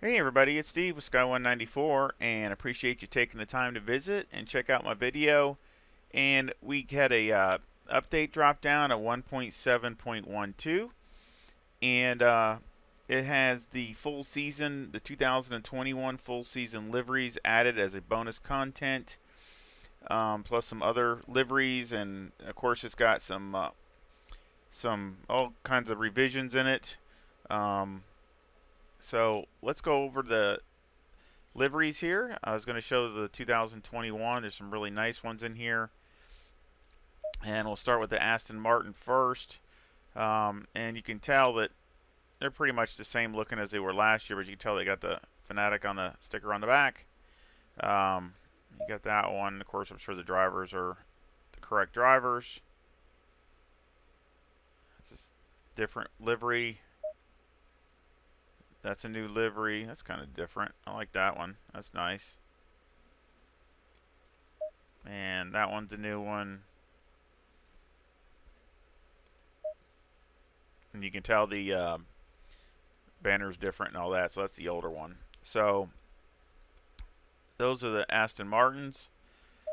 Hey everybody, it's Steve with Sky194 and appreciate you taking the time to visit and check out my video. And we had a update drop down at 1.7.12 and it has the full season, the 2021 full season liveries added as a bonus content, plus some other liveries, and of course it's got some all kinds of revisions in it. Um, so let's go over the liveries here. I was going to show the 2021. There's some really nice ones in here. And we'll start with the Aston Martin first. And you can tell that they're pretty much the same looking as they were last year, but you can tell they got the Fanatic on the sticker on the back. You got that one. Of course, I'm sure the drivers are the correct drivers. It's a different livery. That's a new livery. That's kind of different. I like that one. That's nice. And that one's a new one. And you can tell the banner's different and all that. So that's the older one. So those are the Aston Martins.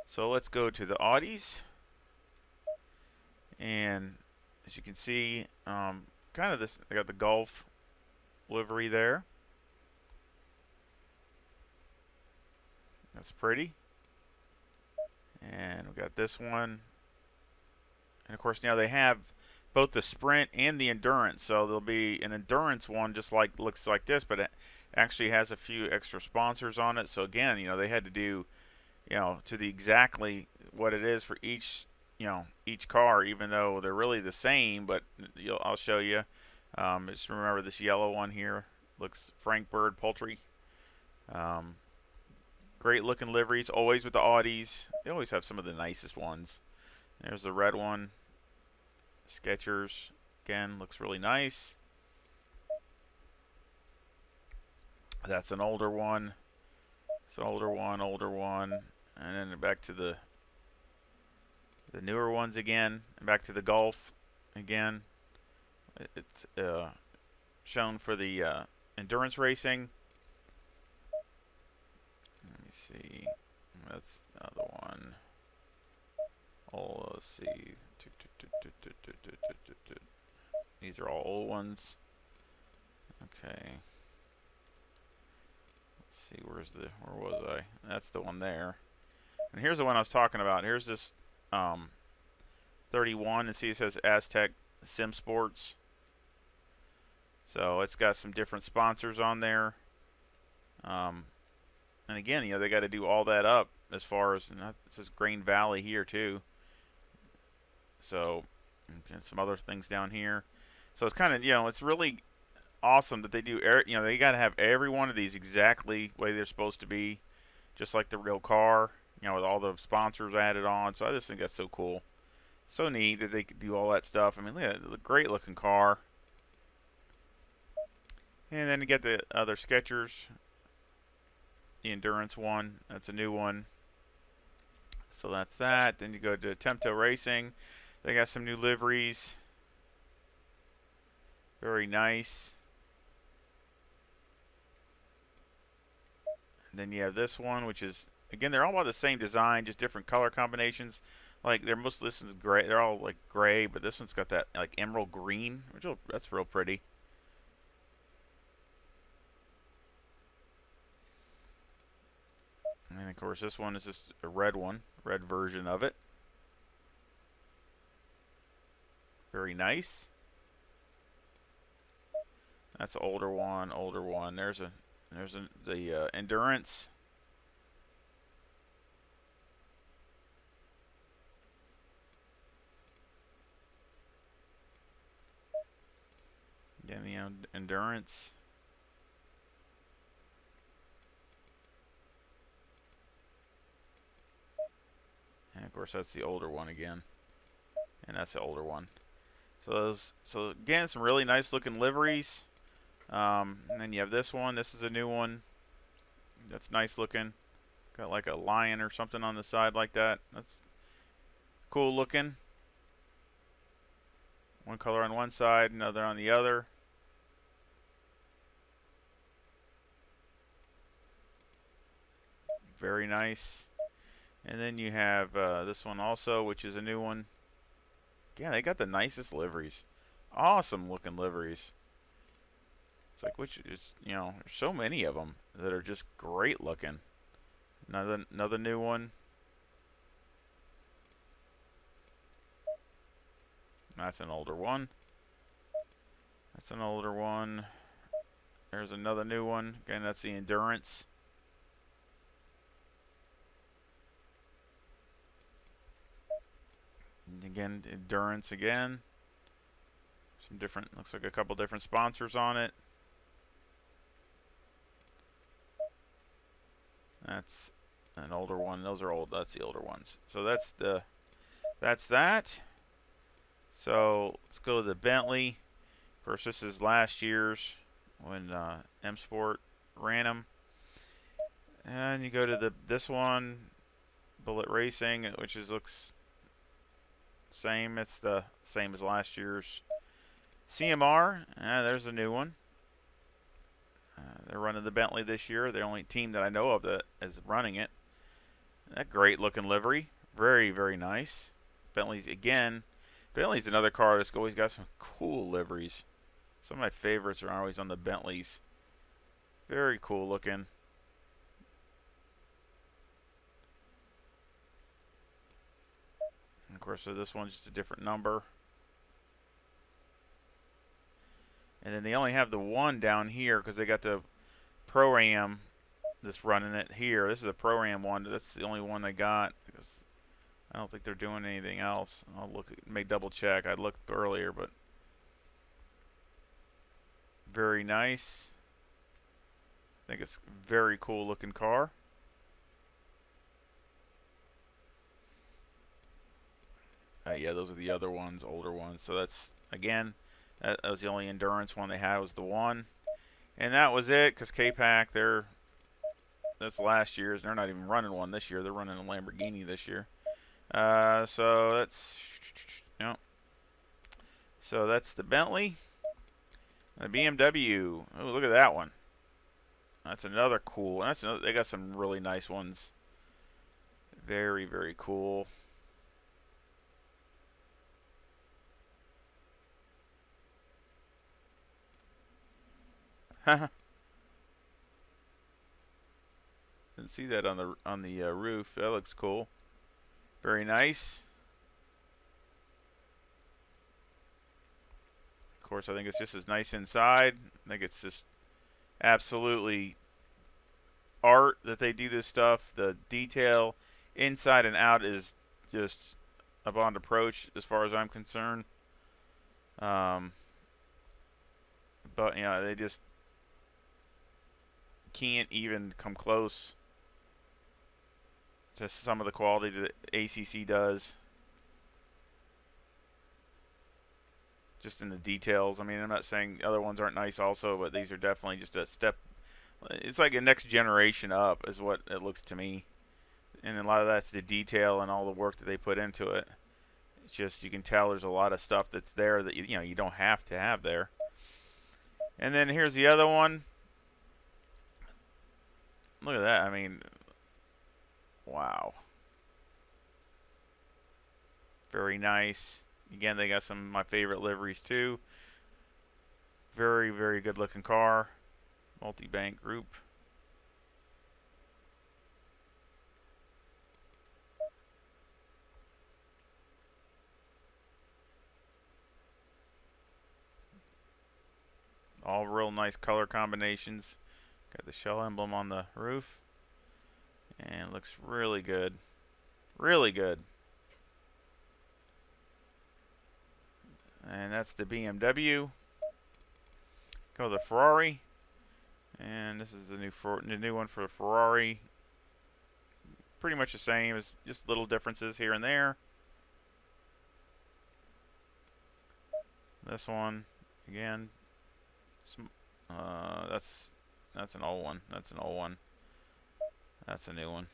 So let's go to the Audis. And as you can see, kind of this, I got the Golf livery there. That's pretty. And we got this one. And of course now they have both the Sprint and the Endurance. So there'll be an Endurance one just like looks like this, but it actually has a few extra sponsors on it. So again, they had to do, to the exactly what it is for each, each car, even though they're really the same. But I'll show you. Just remember this yellow one here looks Frank Bird Poultry. Great looking liveries, always with the Audis. They always have some of the nicest ones. There's the red one. Skechers, again, looks really nice. That's an older one. It's an older one. And then back to the newer ones again. And back to the Golf again. It's shown for the endurance racing. Let me see. That's the other one. Oh, let's see. These are all old ones. Okay. Let's see. Where was I? That's the one there. And here's the one I was talking about. Here's this 31, and see it says Aztec Sim Sports. So it's got some different sponsors on there. And again, they got to do all that up as far as, and it says Grain Valley here too. So, and some other things down here. So it's kind of, it's really awesome that they do, they got to have every one of these exactly the way they're supposed to be, just like the real car, with all the sponsors added on. So I just think that's so cool. So neat that they could do all that stuff. I mean, look at the great looking car. And then you get the other Skechers, the Endurance one. That's a new one. So that's that. Then you go to Tempto Racing. They got some new liveries. Very nice. And then you have this one, which is, again, they're all about the same design, just different color combinations. Like this one's gray. They're all like gray, but this one's got that like emerald green, that's real pretty. And of course, this one is just a red one, red version of it. Very nice. That's an older one, There's the Endurance. Then the Endurance. And of course, that's the older one again. And that's the older one. So again, some really nice looking liveries. And then you have this one. This is a new one. That's nice looking. Got like a lion or something on the side like that. That's cool looking. One color on one side, another on the other. very nice. And then you have this one also, which is a new one. Yeah, they got the nicest liveries. Awesome looking liveries. It's like, which is, you know, there's so many of them that are just great looking. Another new one. That's an older one. That's an older one. There's another new one. Again, that's the Endurance. And again, Endurance again. Some different, looks like a couple different sponsors on it. That's an older one. Those are old. That's the older ones. So that's that. So let's go to the Bentley. Of course, this is last year's when M Sport ran them. And you go to this one, Bullet Racing, which looks same. It's the same as last year's CMR. There's a new one. They're running the Bentley this year. The only team that I know of that is running it. That great looking livery. Very, very nice. Bentley's again. Bentley's another car that's always got some cool liveries. Some of my favorites are always on the Bentleys. Very cool looking. And of course, so this one's just a different number. And then they only have the one down here because they got the Pro-Am that's running it here. This is a Pro-Am one. That's the only one they got because I don't think they're doing anything else. I'll look, may double check. I looked earlier, but very nice. I think it's a very cool looking car. Yeah, those are the other ones, older ones. So that's, again, that was the only Endurance one they had was the one. And that was it because K-Pac, that's last year's. They're not even running one this year. They're running a Lamborghini this year. So that's, you know, so that's the Bentley. The BMW. Oh, look at that one. That's another cool. That's another, they got some really nice ones. Very, very cool. Didn't see that on the roof. That looks cool. Very nice. Of course, I think it's just as nice inside. I think it's just absolutely art that they do this stuff. The detail inside and out is just a bond approach as far as I'm concerned. But you know, they just can't even come close to some of the quality that ACC does. Just in the details. I mean, I'm not saying other ones aren't nice also, but these are definitely just a step. It's like a next generation up is what it looks to me. And a lot of that's the detail and all the work that they put into it. It's just, you can tell there's a lot of stuff that's there that you know you don't have to have there. And then here's the other one. Look at that. I mean, wow. Very nice. Again, they got some of my favorite liveries too. Very, very good looking car. Multi-bank group. All real nice color combinations. Got the shell emblem on the roof. And it looks really good. Really good. And that's the BMW. Go to the Ferrari. And this is the new one for the Ferrari. Pretty much the same, as just little differences here and there. This one, again, that's an old one. That's an old one. That's a new one.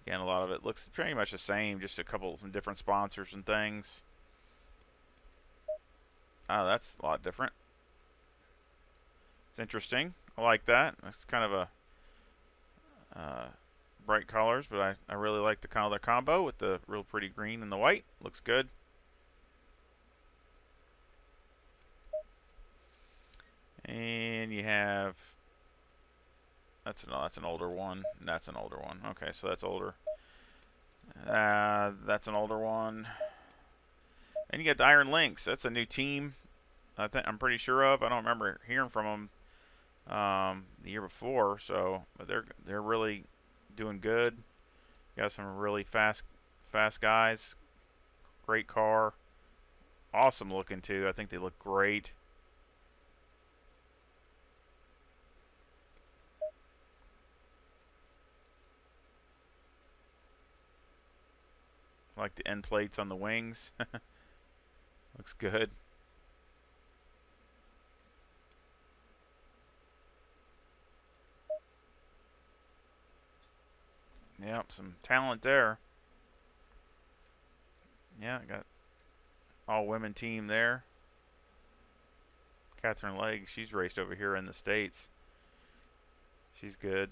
Again, a lot of it looks pretty much the same, just a couple some different sponsors and things. Oh, that's a lot different. It's interesting. I like that. It's kind of a bright colors, but I really like the color combo with the real pretty green and the white. Looks good. And you have that's an older one. And that's an older one. Okay, so that's older. That's an older one. And you got the Iron Lynx. That's a new team. I'm pretty sure of. I don't remember hearing from them the year before. So, but they're really doing good. Got some really fast guys. Great car. Awesome looking too. I think they look great. I like the end plates on the wings. Looks good. Yep, some talent there. Yeah, got all women team there. Catherine Legg, she's raced over here in the States. She's good.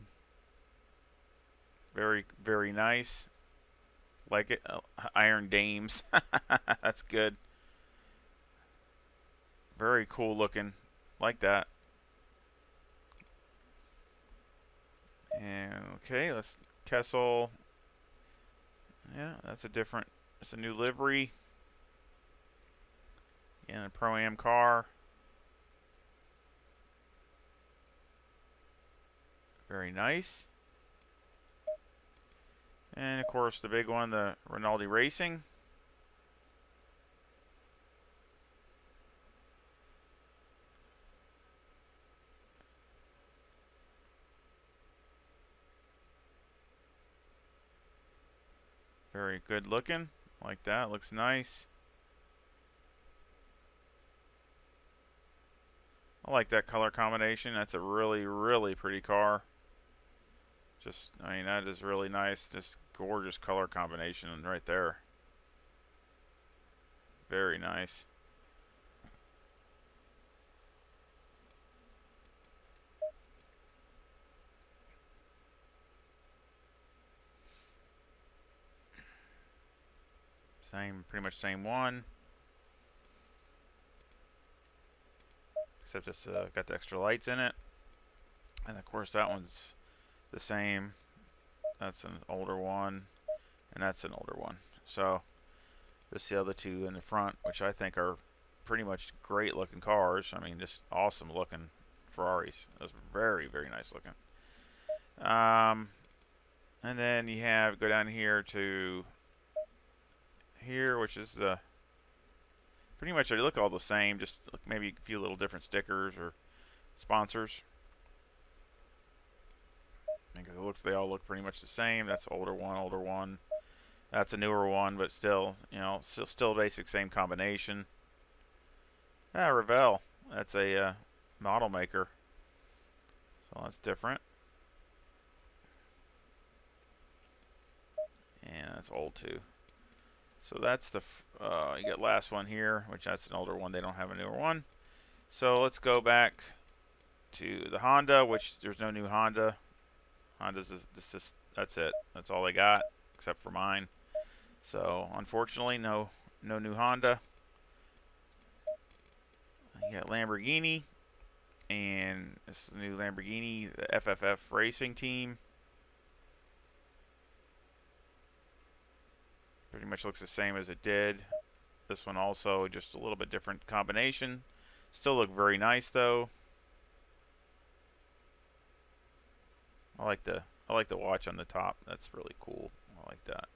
Very, very nice. Like it. Iron Dames. That's good. Very cool looking. Like that. And okay, let's Kessel. Yeah, that's a new livery. And a Pro-Am car. Very nice. And of course the big one, the Rinaldi Racing. Very good looking. Like that. Looks nice. I like that color combination. That's a really, really pretty car. I mean, that is really nice. Just gorgeous color combination right there. Very nice. Pretty much same one. Except it's got the extra lights in it. And of course that one's the same. That's an older one. And that's an older one. So this the other two in the front, which I think are pretty much great looking cars. I mean, just awesome looking Ferraris. Those very, very nice looking. And then you have go down here to here, which is the pretty much they look all the same, just maybe a few little different stickers or sponsors. Because they all look pretty much the same. That's older one. That's a newer one, but still, you know, still basic same combination. Revell. That's a model maker. So that's different. And that's old too. So that's the you got last one here, which that's an older one. They don't have a newer one. So let's go back to the Honda, which there's no new Honda. Honda's that's it. That's all they got, except for mine. So unfortunately, no new Honda. You got Lamborghini, and this is the new Lamborghini, the FFF Racing Team. Pretty much looks the same as it did. This one also just a little bit different combination. Still look very nice though. I like the watch on the top. That's really cool. I like that.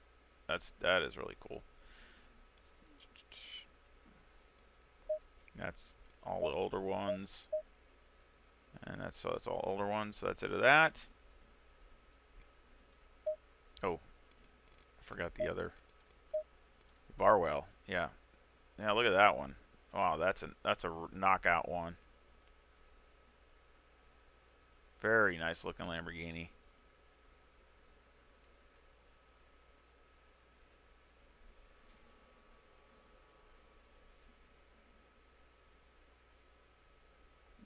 That is really cool. That's all the older ones. And that's all older ones. So that's it of that. Oh, I forgot the other Barwell. Yeah. Yeah, look at that one. Wow, that's a knockout one. Very nice looking Lamborghini.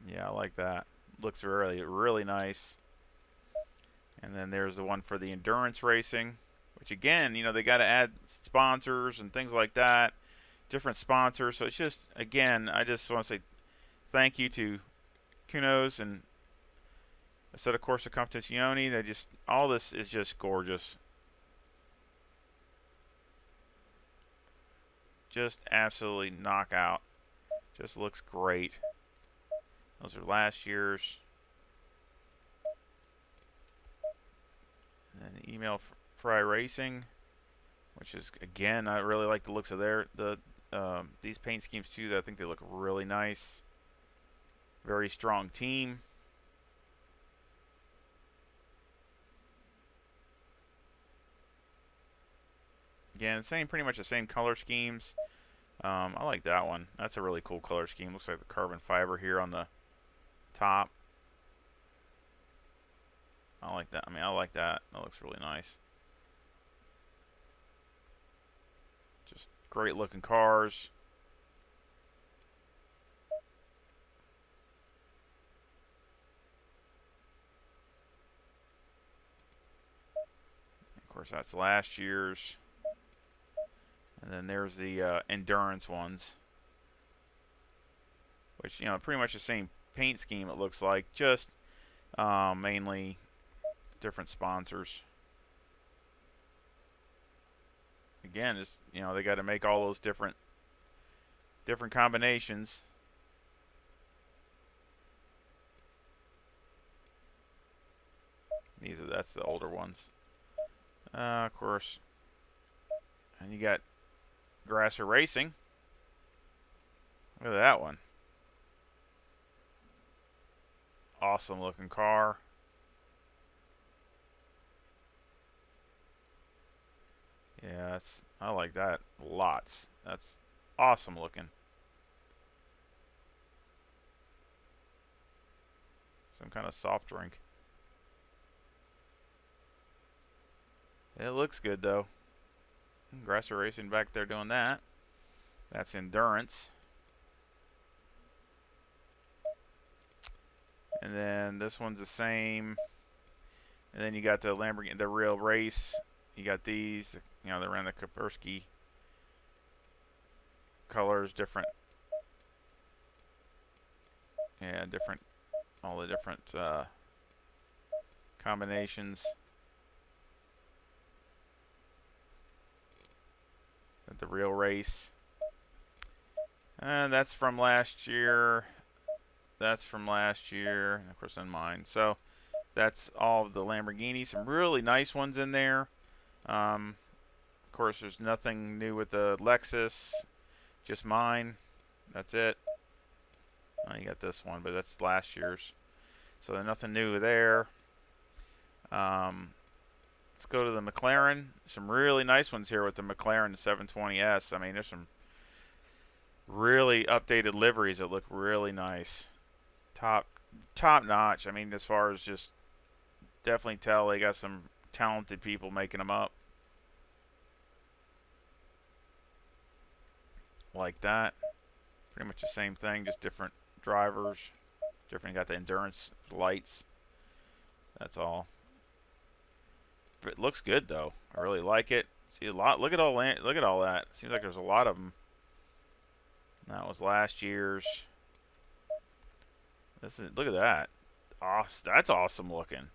Yeah, I like that. Looks really, really nice. And then there's the one for the endurance racing, which again, they got to add sponsors and things like that, different sponsors. So it's just, again, I just want to say thank you to Kunos and Assetto Corsa Competizione. They just, all this is just gorgeous. Just absolutely knockout. Just looks great. Those are last year's. And then email Fry Racing, which is, again, I really like the looks of these paint schemes too. I think they look really nice. Very strong team. Again, pretty much the same color schemes. I like that one. That's a really cool color scheme. Looks like the carbon fiber here on the top. I like that. I like that. That looks really nice. Just great looking cars. Of course, that's last year's. And then there's the endurance ones, which, pretty much the same paint scheme it looks like, just mainly different sponsors. Again, just, they got to make all those different combinations. That's the older ones. Of course. And you got Grasser Racing. Look at that one. Awesome looking car. Yeah, I like that lots. That's awesome looking. Some kind of soft drink. It looks good though. Grasser Racing back there doing that. That's endurance. And then this one's the same. And then you got the Lamborghini, the real race. You got these, they're around the Kaspersky colors, different. Yeah, all the different combinations. The real race. And that's from last year. That's from last year. And of course, on mine. So that's all of the Lamborghini. Some really nice ones in there. Of course, there's nothing new with the Lexus. Just mine. That's it. Oh, you got this one, but that's last year's. So there's nothing new there. Let's go to the McLaren. Some really nice ones here with the McLaren 720S. I mean, there's some really updated liveries that look really nice. Top notch. I mean, as far as just definitely tell they got some talented people making them up. Like that. Pretty much the same thing, just different drivers. Different, got the endurance lights. That's all. It looks good though. I really like it. See a lot. Look at all that. Seems like there's a lot of them. That was last year's. Look at that. That's awesome looking.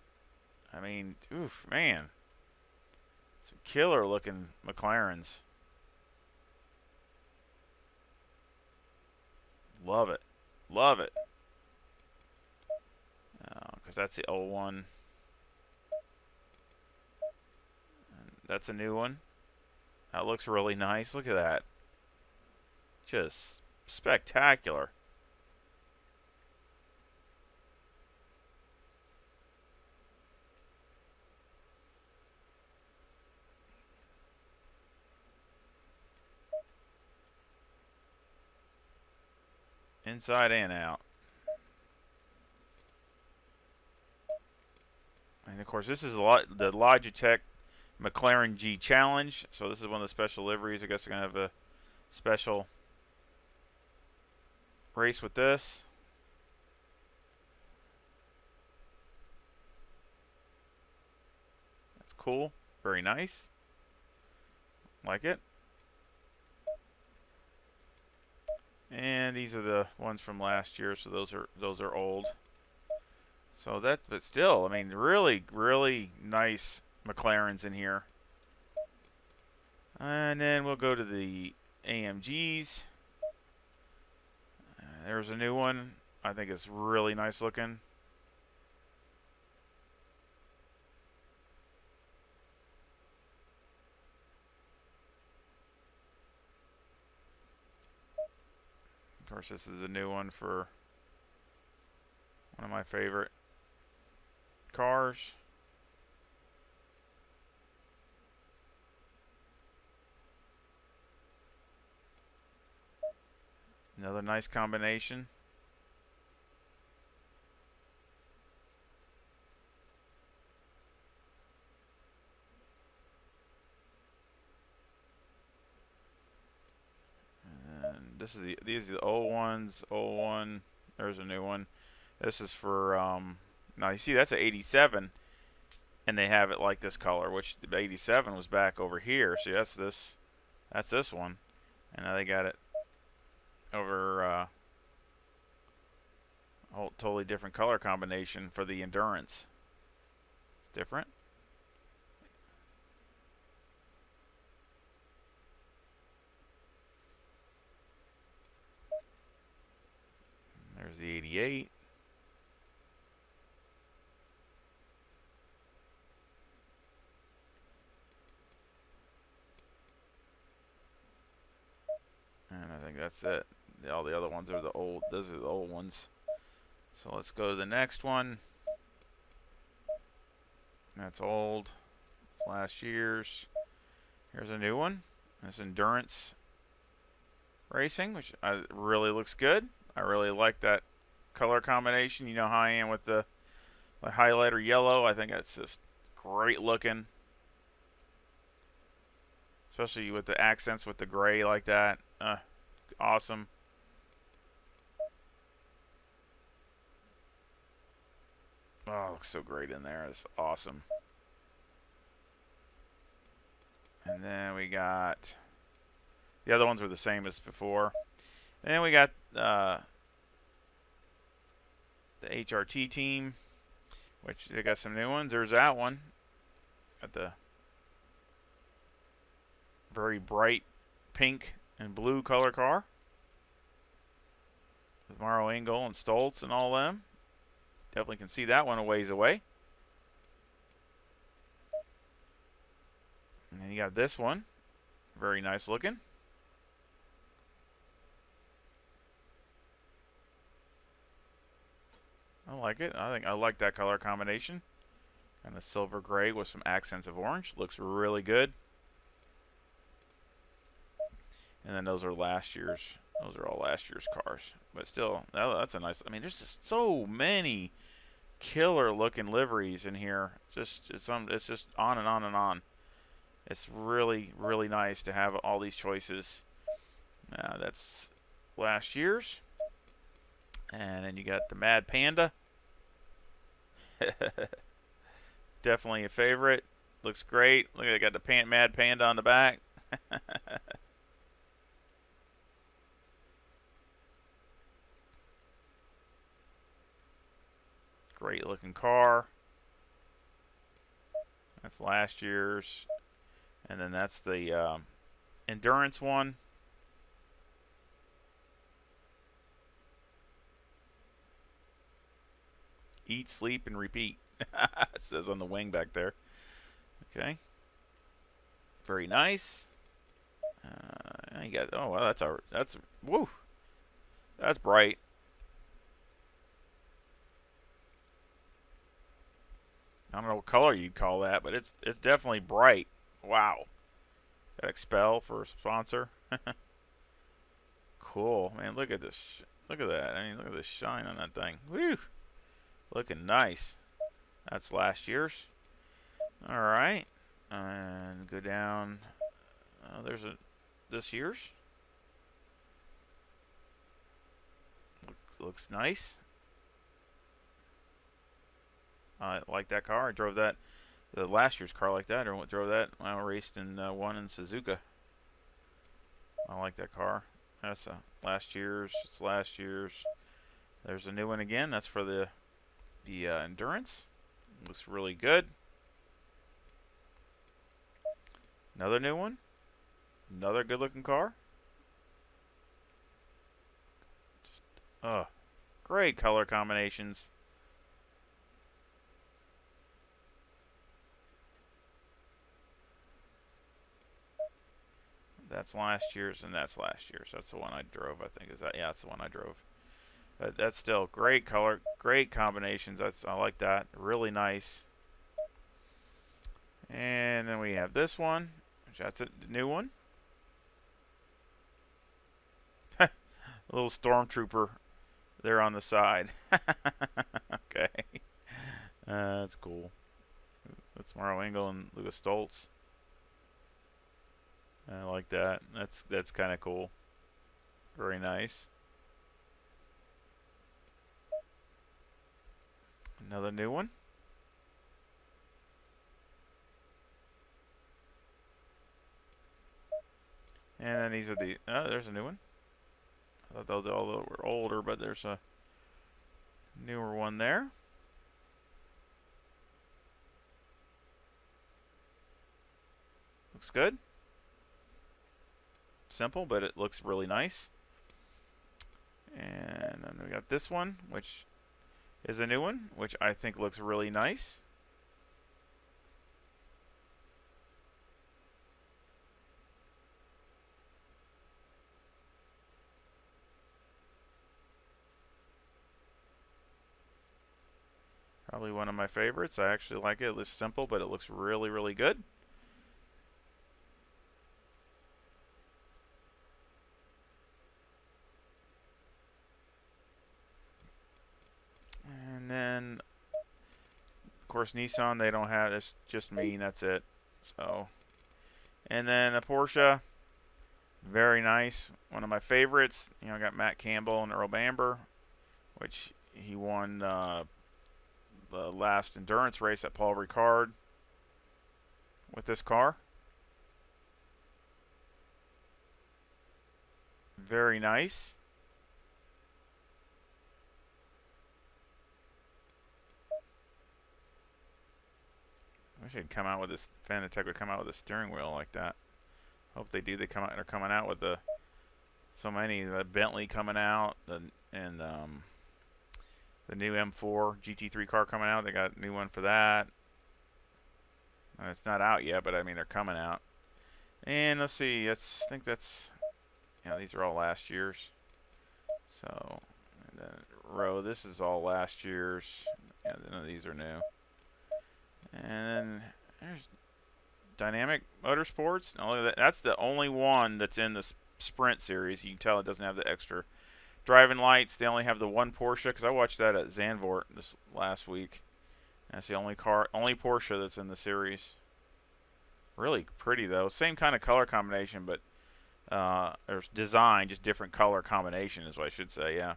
I mean, oof, man. Some killer looking McLarens. Love it. Love it. Because that's the old one. And that's a new one. That looks really nice. Look at that. Just spectacular. Inside and out. And of course, this is the Logitech McLaren G Challenge. So this is one of the special liveries. I guess they're going to have a special race with this. cool. Very nice. Like it. And these are the ones from last year, so those are old. So that, but still, I mean, really, really nice McLarens in here. And then we'll go to the AMGs. There's a new one. I think it's really nice looking. Of course, this is a new one for one of my favorite cars. Another nice combination. And these are the old ones. Old one. There's a new one. This is for now you see that's an 87, and they have it like this color, which the 87 was back over here. See, that's this one, and now they got it over a whole totally different color combination for the Endurance. It's different. There's the 88. And I think that's it. All the other ones are the old. Those are the old ones. So let's go to the next one. That's old. It's last year's. Here's a new one. That's Endurance Racing, which really looks good. I really like that color combination. You know how I am with the highlighter yellow. I think that's just great looking. Especially with the accents with the gray like that. Awesome. Oh, it looks so great in there. It's awesome. And then we got the other ones were the same as before. And then we got the HRT team, which they got some new ones. There's that one. Got the very bright pink and blue color car with Maro Engel and Stoltz and all them. Definitely can see that one a ways away. And then you got this one. Very nice looking. I like it. I think I like that color combination. Kind of silver gray with some accents of orange. Looks really good. And then those are last year's. Those are all last year's cars. But still, that's a nice. I mean, there's just so many killer looking liveries in here. It's just on and on and on. It's really, really nice to have all these choices. That's last year's. And then you got the Mad Panda. Definitely a favorite. Looks great. Look at it, got the Mad Panda on the back. Great looking car. That's last year's. And then that's the Endurance one. Eat, sleep, and repeat. It says on the wing back there. Okay. Very nice. You got. Oh well, that's woo. That's bright. I don't know what color you'd call that, but it's definitely bright. Wow. Got Expel for a sponsor. Cool, man. Look at this. Look at that. I mean, look at the shine on that thing. Woo. Looking nice. That's last year's. All right. And go down. There's this year's. Looks nice. I like that car. I drove that the last year's car like that, or what drove that. I raced in one in Suzuka. I like that car. That's last year's. It's last year's. There's a new one again. That's for the endurance. Looks really good. Another new one. Another good-looking car. Just, great color combinations. That's last year's, and that's last year's. That's the one I drove, I think. Is that? Yeah, that's the one I drove. But that's still great color, great combinations. I like that. Really nice. And then we have this one, which that's the new one. A little stormtrooper there on the side. Okay. That's cool. That's Mauro Engel and Louis Stoltz. I like that. That's kind of cool. Very nice. Another new one. And then these are the... there's a new one. I thought they all were older, but there's a newer one there. Looks good. Simple, but it looks really nice. And then we got this one, which is a new one, which I think looks really nice. Probably one of my favorites. I actually like it. It looks simple, but it looks really, really good. And then, of course, Nissan, they don't have, it's just me, and that's it. So, and then a Porsche, very nice. One of my favorites. You know, I got Matt Campbell and Earl Bamber, which he won the last endurance race at Paul Ricard with this car. Very nice. I wish they'd come out with this. Fanatec would come out with a steering wheel like that. Hope they do. They're coming out with so many. The Bentley coming out, and the new M4 GT3 car coming out. They got a new one for that. It's not out yet, but I mean they're coming out. And let's see. I think that's. Yeah, these are all last year's. So, and then row. This is all last year's. Yeah, none of these are new. And there's Dynamic Motorsports. That's the only one that's in the Sprint series. You can tell it doesn't have the extra driving lights. They only have the one Porsche, because I watched that at Zandvoort this last week. That's the only Porsche that's in the series. Really pretty though. Same kind of color combination, but or design, just different color combination is what I should say. Yeah,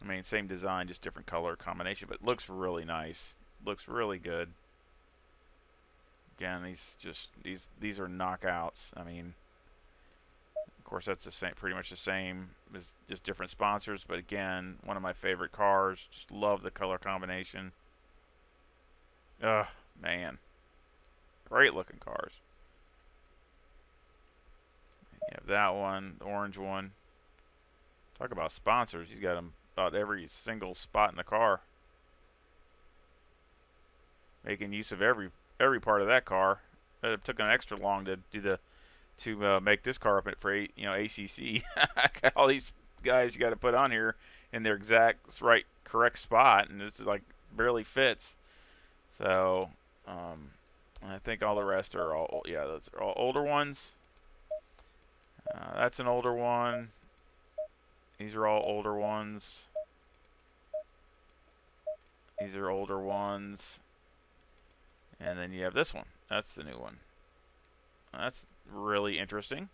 I mean same design, just different color combination, but looks really nice. Looks really good. Again, these are knockouts. I mean, of course that's the same, pretty much the same, as just different sponsors. But again, one of my favorite cars. Just love the color combination. Ugh, man, great looking cars. You have that one, the orange one. Talk about sponsors. He's got them about every single spot in the car. Making use of every part of that car. It took an extra long to do to make this car up for ACC. All these guys you got to put on here in their exact correct spot, and this is like barely fits. So I think all the rest are all those are all older ones. That's an older one. These are all older ones. These are older ones. And then you have this one. That's the new one. That's really interesting.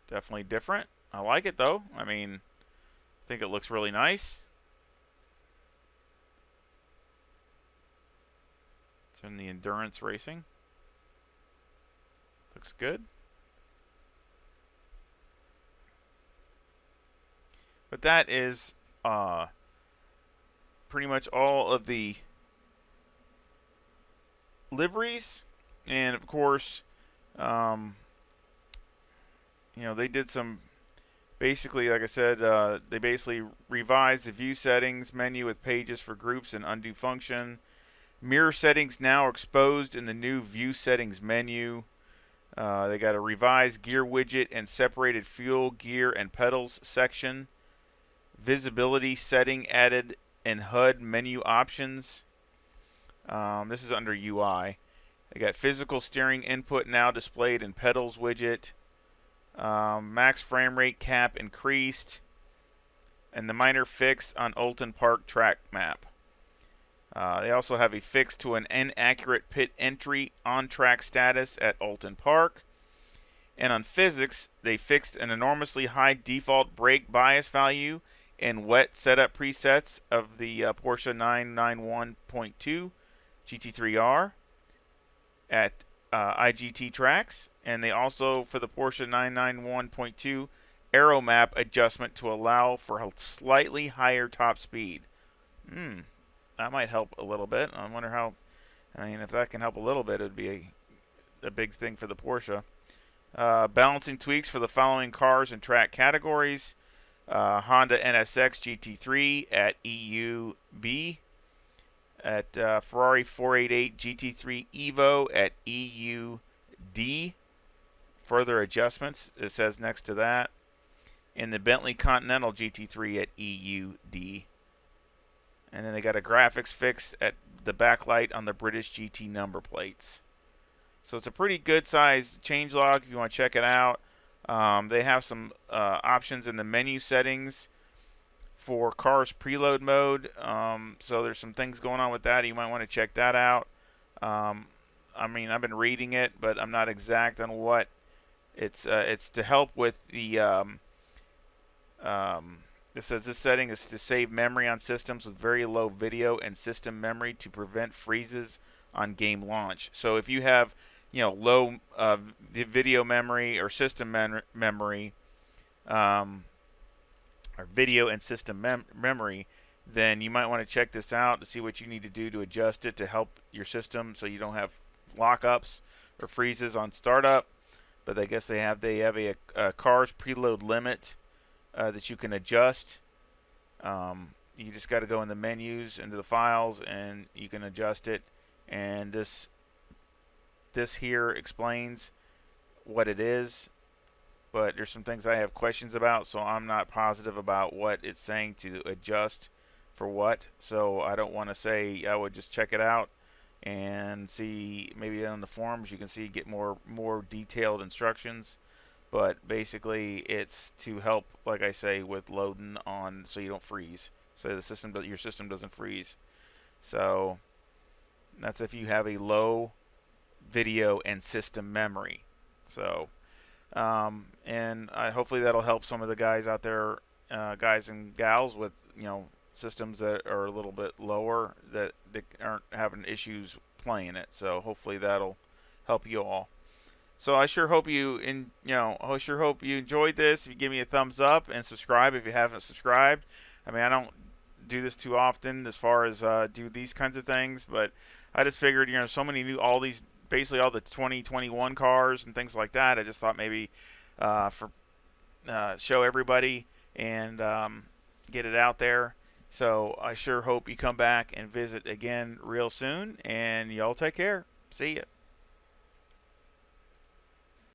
Definitely different. I like it though. I mean, I think it looks really nice. in the endurance racing. Looks good. But that is pretty much all of the liveries. And of course, they did some, basically, like I said, they basically revised the view settings menu with pages for groups and undo function. Mirror settings now are exposed in the new view settings menu. They got a revised gear widget and separated fuel, gear, and pedals section. Visibility setting added in HUD menu options. This is under UI. They got physical steering input now displayed in pedals widget. Max frame rate cap increased. And the minor fix on Oulton Park track map. They also have a fix to an inaccurate pit entry on track status at Oulton Park. And on physics, they fixed an enormously high default brake bias value in wet setup presets of the Porsche 991.2 GT3R at IGT tracks. And they also, for the Porsche 991.2, aero map adjustment to allow for a slightly higher top speed. That might help a little bit. I wonder how, if that can help a little bit, it would be a big thing for the Porsche. Balancing tweaks for the following cars and track categories. Honda NSX GT3 at EUB. At Ferrari 488 GT3 Evo at EUD. Further adjustments, it says next to that. In the Bentley Continental GT3 at EUD. And then they got a graphics fix at the backlight on the British GT number plates. So it's a pretty good size changelog if you want to check it out. They have some options in the menu settings for cars preload mode. So there's some things going on with that. You might want to check that out. I've been reading it, but I'm not exact on what it's to help with the it says this setting is to save memory on systems with very low video and system memory to prevent freezes on game launch. So if you have, low video memory or system memory, or video and system memory, then you might want to check this out to see what you need to do to adjust it to help your system so you don't have lockups or freezes on startup. But I guess they have a car's preload limit that you can adjust. You just got to go in the menus, into the files, and you can adjust it. And this here explains what it is, but there's some things I have questions about, so I'm not positive about what it's saying to adjust for what. So I don't want to say. I would just check it out and see. Maybe on the forums you can get more detailed instructions. But basically, it's to help, like I say, with loading on, so you don't freeze, so your system doesn't freeze. So that's if you have a low video and system memory. So, and hopefully that'll help some of the guys out there, guys and gals with systems that are a little bit lower that aren't having issues playing it. So hopefully that'll help you all. So I sure hope you enjoyed this. If you give me a thumbs up and subscribe if you haven't subscribed. I don't do this too often as far as do these kinds of things, but I just figured so many basically all the 2021 cars and things like that. I just thought maybe show everybody and get it out there. So I sure hope you come back and visit again real soon, and y'all take care. See ya.